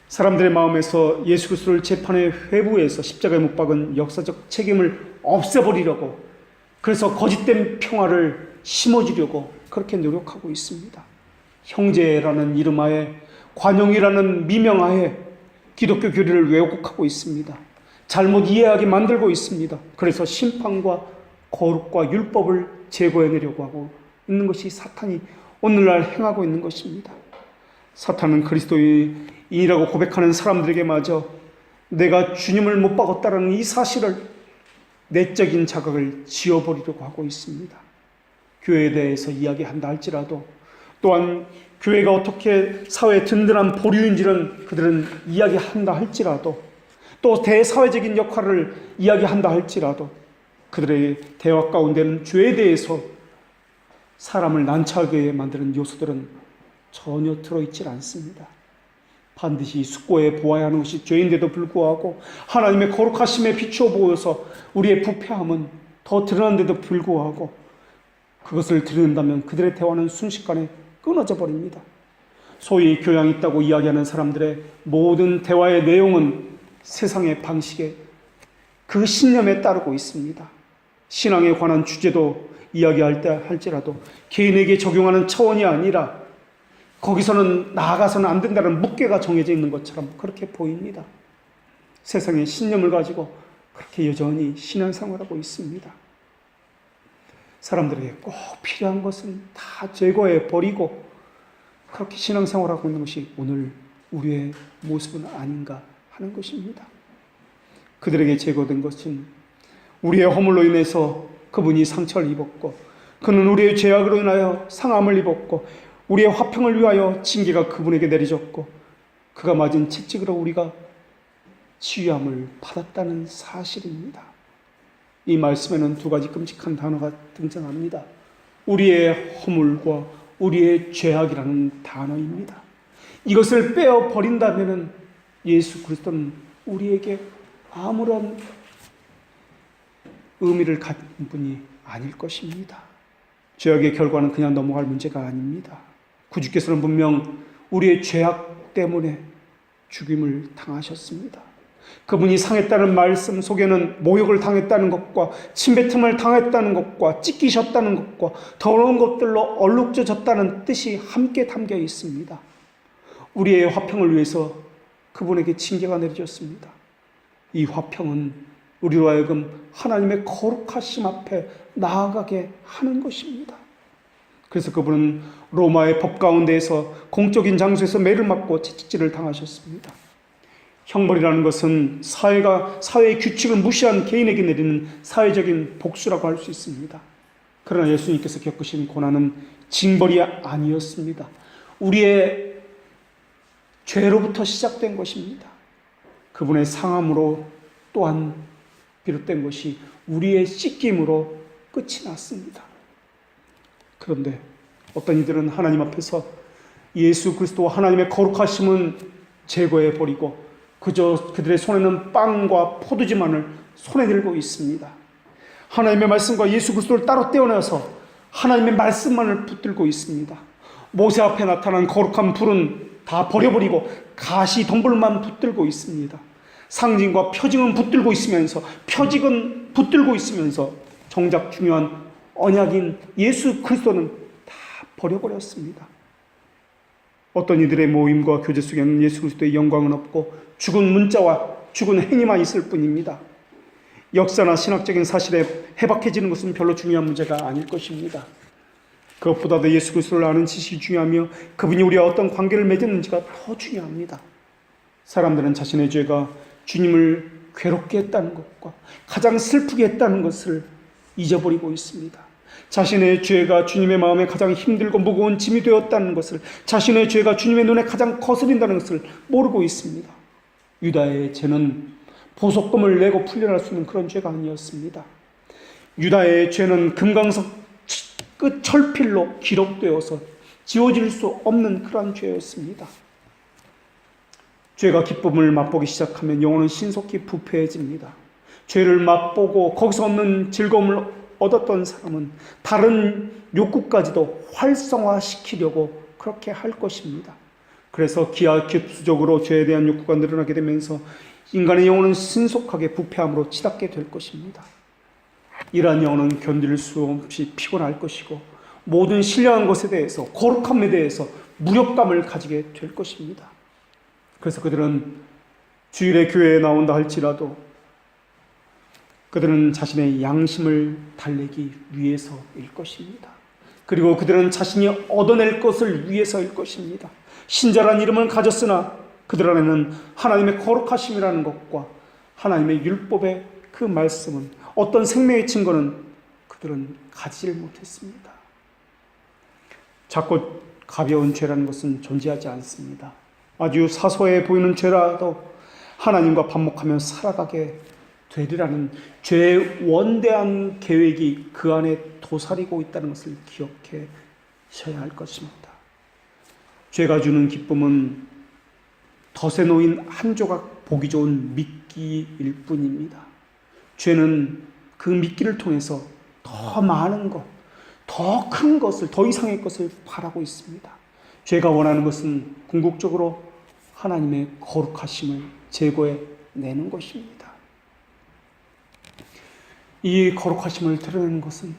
사람들의 마음에서 예수 그리스도를 재판의 회부에서 십자가에 못 박은 역사적 책임을 없애버리려고, 그래서 거짓된 평화를 심어주려고 그렇게 노력하고 있습니다. 형제라는 이름하에, 관용이라는 미명하에 기독교 교리를 왜곡하고 있습니다. 잘못 이해하게 만들고 있습니다. 그래서 심판과 거룩과 율법을 제거해내려고 하고 있는 것이 사탄이 오늘날 행하고 있는 것입니다. 사탄은 그리스도인이라고 고백하는 사람들에게 마저 내가 주님을 못 박았다는 이 사실을, 내적인 자각을 지워버리려고 하고 있습니다. 교회에 대해서 이야기한다 할지라도, 또한 교회가 어떻게 사회의 든든한 보류인지는 그들은 이야기한다 할지라도, 또 대사회적인 역할을 이야기한다 할지라도 그들의 대화 가운데는 죄에 대해서 사람을 난처하게 만드는 요소들은 전혀 들어있질 않습니다. 반드시 숙고해 보아야 하는 것이 죄인데도 불구하고 하나님의 거룩하심에 비추어 보여서 우리의 부패함은 더 드러난데도 불구하고 그것을 드러낸다면 그들의 대화는 순식간에 끊어져 버립니다. 소위 교양 있다고 이야기하는 사람들의 모든 대화의 내용은 세상의 방식에, 그 신념에 따르고 있습니다. 신앙에 관한 주제도 이야기할 때 할지라도 개인에게 적용하는 차원이 아니라 거기서는 나아가서는 안 된다는 묵계가 정해져 있는 것처럼 그렇게 보입니다. 세상의 신념을 가지고 그렇게 여전히 신앙생활하고 있습니다. 사람들에게 꼭 필요한 것은 다 제거해 버리고 그렇게 신앙생활하고 있는 것이 오늘 우리의 모습은 아닌가 하는 것입니다. 그들에게 제거된 것은 우리의 허물로 인해서 그분이 상처를 입었고, 그는 우리의 죄악으로 인하여 상함을 입었고, 우리의 화평을 위하여 징계가 그분에게 내려졌고, 그가 맞은 채찍으로 우리가 치유함을 받았다는 사실입니다. 이 말씀에는 두 가지 끔찍한 단어가 등장합니다. 우리의 허물과 우리의 죄악이라는 단어입니다. 이것을 빼어 버린다면 예수 그리스도는 우리에게 아무런 의미를 가진 분이 아닐 것입니다. 죄악의 결과는 그냥 넘어갈 문제가 아닙니다. 구주께서는 분명 우리의 죄악 때문에 죽임을 당하셨습니다. 그분이 상했다는 말씀 속에는 모욕을 당했다는 것과 침뱉음을 당했다는 것과 찢기셨다는 것과 더러운 것들로 얼룩져졌다는 뜻이 함께 담겨 있습니다. 우리의 화평을 위해서 그분에게 징계가 내려졌습니다. 이 화평은 우리로 하여금 하나님의 거룩하심 앞에 나아가게 하는 것입니다. 그래서 그분은 로마의 법 가운데에서 공적인 장소에서 매를 맞고 채찍질을 당하셨습니다. 형벌이라는 것은 사회의 규칙을 무시한 개인에게 내리는 사회적인 복수라고 할 수 있습니다. 그러나 예수님께서 겪으신 고난은 징벌이 아니었습니다. 우리의 죄로부터 시작된 것입니다. 그분의 상함으로 또한 비롯된 것이 우리의 씻김으로 끝이 났습니다. 그런데 어떤 이들은 하나님 앞에서 예수 그리스도와 하나님의 거룩하심은 제거해 버리고 그저 그들의 손에는 빵과 포도주만을 손에 들고 있습니다. 하나님의 말씀과 예수 그리스도를 따로 떼어내서 하나님의 말씀만을 붙들고 있습니다. 모세 앞에 나타난 거룩한 불은 다 버려버리고 가시 덤불만 붙들고 있습니다. 상징과 표징은 붙들고 있으면서 정작 중요한 언약인 예수 그리스도는 다 버려버렸습니다. 어떤 이들의 모임과 교제 속에는 예수 그리스도의 영광은 없고 죽은 문자와 죽은 행위만 있을 뿐입니다. 역사나 신학적인 사실에 해박해지는 것은 별로 중요한 문제가 아닐 것입니다. 그것보다도 예수 그리스도를 아는 지식이 중요하며 그분이 우리와 어떤 관계를 맺었는지가 더 중요합니다. 사람들은 자신의 죄가 주님을 괴롭게 했다는 것과 가장 슬프게 했다는 것을 잊어버리고 있습니다. 자신의 죄가 주님의 마음에 가장 힘들고 무거운 짐이 되었다는 것을, 자신의 죄가 주님의 눈에 가장 거스린다는 것을 모르고 있습니다. 유다의 죄는 보석금을 내고 풀려날 수 있는 그런 죄가 아니었습니다. 유다의 죄는 금강석 끝 철필로 기록되어서 지워질 수 없는 그런 죄였습니다. 죄가 기쁨을 맛보기 시작하면 영혼은 신속히 부패해집니다. 죄를 맛보고 거기서 얻는 즐거움을 얻었던 사람은 다른 욕구까지도 활성화시키려고 그렇게 할 것입니다. 그래서 기하급수적으로 죄에 대한 욕구가 늘어나게 되면서 인간의 영혼은 신속하게 부패함으로 치닫게 될 것입니다. 이러한 영혼은 견딜 수 없이 피곤할 것이고 모든 신령한 것에 대해서, 거룩함에 대해서 무력감을 가지게 될 것입니다. 그래서 그들은 주일에 교회에 나온다 할지라도 그들은 자신의 양심을 달래기 위해서일 것입니다. 그리고 그들은 자신이 얻어낼 것을 위해서일 것입니다. 신자란 이름을 가졌으나 그들 안에는 하나님의 거룩하심이라는 것과 하나님의 율법의 그 말씀은, 어떤 생명의 증거는 그들은 가지를 못했습니다. 작고 가벼운 죄라는 것은 존재하지 않습니다. 아주 사소해 보이는 죄라도 하나님과 반목하며 살아가게 되리라는 죄의 원대한 계획이 그 안에 도사리고 있다는 것을 기억하셔야 할 것입니다. 죄가 주는 기쁨은 덫에 놓인 한 조각 보기 좋은 미끼일 뿐입니다. 죄는 그 미끼를 통해서 더 많은 것, 더 큰 것을, 더 이상의 것을 바라고 있습니다. 죄가 원하는 것은 궁극적으로 하나님의 거룩하심을 제거해 내는 것입니다. 이 거룩하심을 드러내는 것은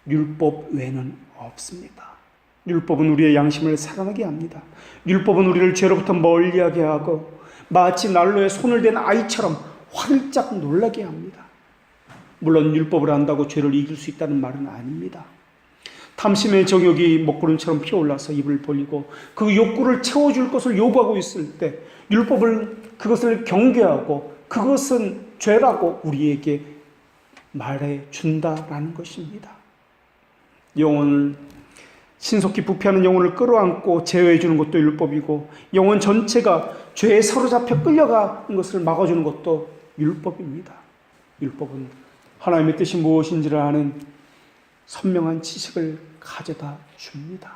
율법 외에는 없습니다. 율법은 우리의 양심을 살아나게 합니다. 율법은 우리를 죄로부터 멀리하게 하고 마치 난로에 손을 댄 아이처럼 활짝 놀라게 합니다. 물론 율법을 안다고 죄를 이길 수 있다는 말은 아닙니다. 탐심의 정욕이 먹구름처럼 피어올라서 입을 벌리고 그 욕구를 채워줄 것을 요구하고 있을 때 율법을 그것을 경계하고 그것은 죄라고 우리에게 말해준다라는 것입니다. 영혼을 신속히 부패하는 영혼을 끌어안고 제어해주는 것도 율법이고 영혼 전체가 죄에 사로잡혀 끌려가는 것을 막아주는 것도 율법입니다. 율법은 하나님의 뜻이 무엇인지를 아는 선명한 지식을 가져다 줍니다.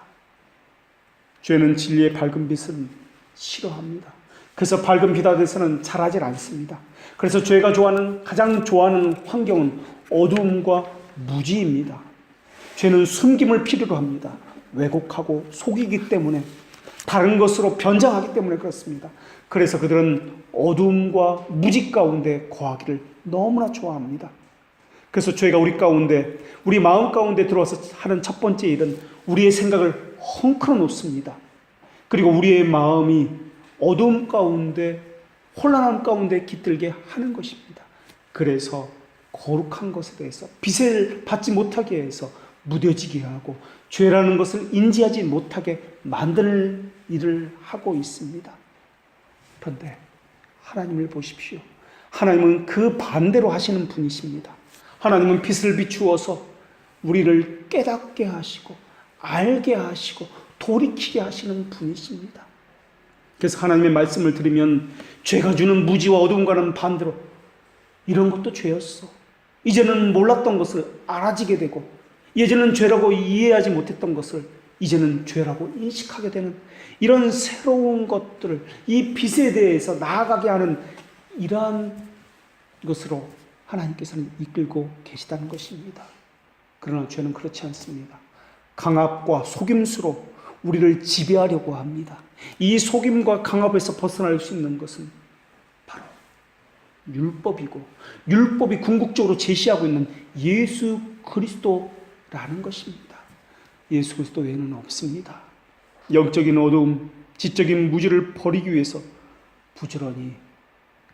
죄는 진리의 밝은 빛을 싫어합니다. 그래서 밝은 빛 아래서는 자라질 않습니다. 그래서 죄가 가장 좋아하는 환경은 어두움과 무지입니다. 죄는 숨김을 필요로 합니다. 왜곡하고 속이기 때문에, 다른 것으로 변장하기 때문에 그렇습니다. 그래서 그들은 어두움과 무지 가운데 거하기를 너무나 좋아합니다. 그래서 죄가 우리 가운데, 우리 마음 가운데 들어와서 하는 첫 번째 일은 우리의 생각을 헝클어 놓습니다. 그리고 우리의 마음이 어두움 가운데, 혼란함 가운데 깃들게 하는 것입니다. 그래서 거룩한 것에 대해서 빛을 받지 못하게 해서 무뎌지게 하고 죄라는 것을 인지하지 못하게 만드는 일을 하고 있습니다. 그런데 하나님을 보십시오. 하나님은 그 반대로 하시는 분이십니다. 하나님은 빛을 비추어서 우리를 깨닫게 하시고 알게 하시고 돌이키게 하시는 분이십니다. 그래서 하나님의 말씀을 들으면 죄가 주는 무지와 어둠과는 반대로 이런 것도 죄였어. 이제는 몰랐던 것을 알아지게 되고 예전은 죄라고 이해하지 못했던 것을 이제는 죄라고 인식하게 되는 이런 새로운 것들을 이 빛에 대해서 나아가게 하는 이러한 것으로 하나님께서는 이끌고 계시다는 것입니다. 그러나 죄는 그렇지 않습니다. 강압과 속임수로 우리를 지배하려고 합니다. 이 속임과 강압에서 벗어날 수 있는 것은 바로 율법이고 율법이 궁극적으로 제시하고 있는 예수 그리스도라는 것입니다. 예수 그리스도 외에는 없습니다. 영적인 어두움, 지적인 무지를 버리기 위해서 부지런히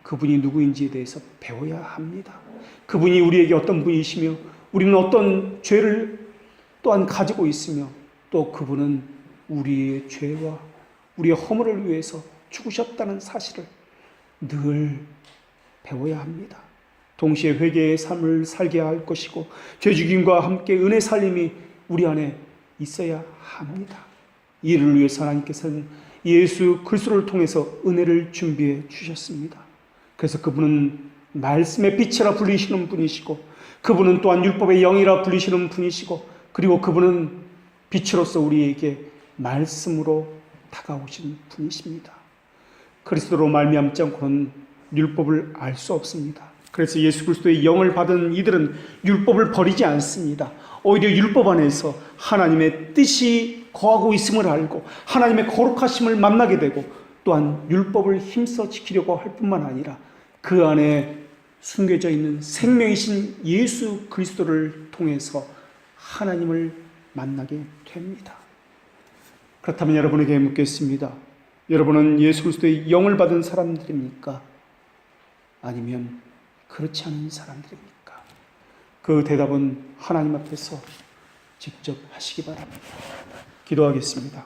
그분이 누구인지에 대해서 배워야 합니다. 그분이 우리에게 어떤 분이시며 우리는 어떤 죄를 또한 가지고 있으며 또 그분은 우리의 죄와 우리의 허물을 위해서 죽으셨다는 사실을 늘 배워야 합니다. 동시에 회개의 삶을 살게 할 것이고 죄죽임과 함께 은혜 살림이 우리 안에 있어야 합니다. 이를 위해서 하나님께서는 예수 그리스도를 통해서 은혜를 준비해 주셨습니다. 그래서 그분은 말씀의 빛이라 불리시는 분이시고 그분은 또한 율법의 영이라 불리시는 분이시고 그리고 그분은 빛으로서 우리에게 말씀으로 다가오신 분이십니다. 그리스도로 말미암지 않고는 율법을 알 수 없습니다. 그래서 예수 그리스도의 영을 받은 이들은 율법을 버리지 않습니다. 오히려 율법 안에서 하나님의 뜻이 거하고 있음을 알고 하나님의 거룩하심을 만나게 되고 또한 율법을 힘써 지키려고 할 뿐만 아니라 그 안에 숨겨져 있는 생명이신 예수 그리스도를 통해서 하나님을 만나게 됩니다. 그렇다면 여러분에게 묻겠습니다. 여러분은 예수 그리스도의 영을 받은 사람들입니까? 아니면 그렇지 않은 사람들입니까? 그 대답은 하나님 앞에서 직접 하시기 바랍니다. 기도하겠습니다.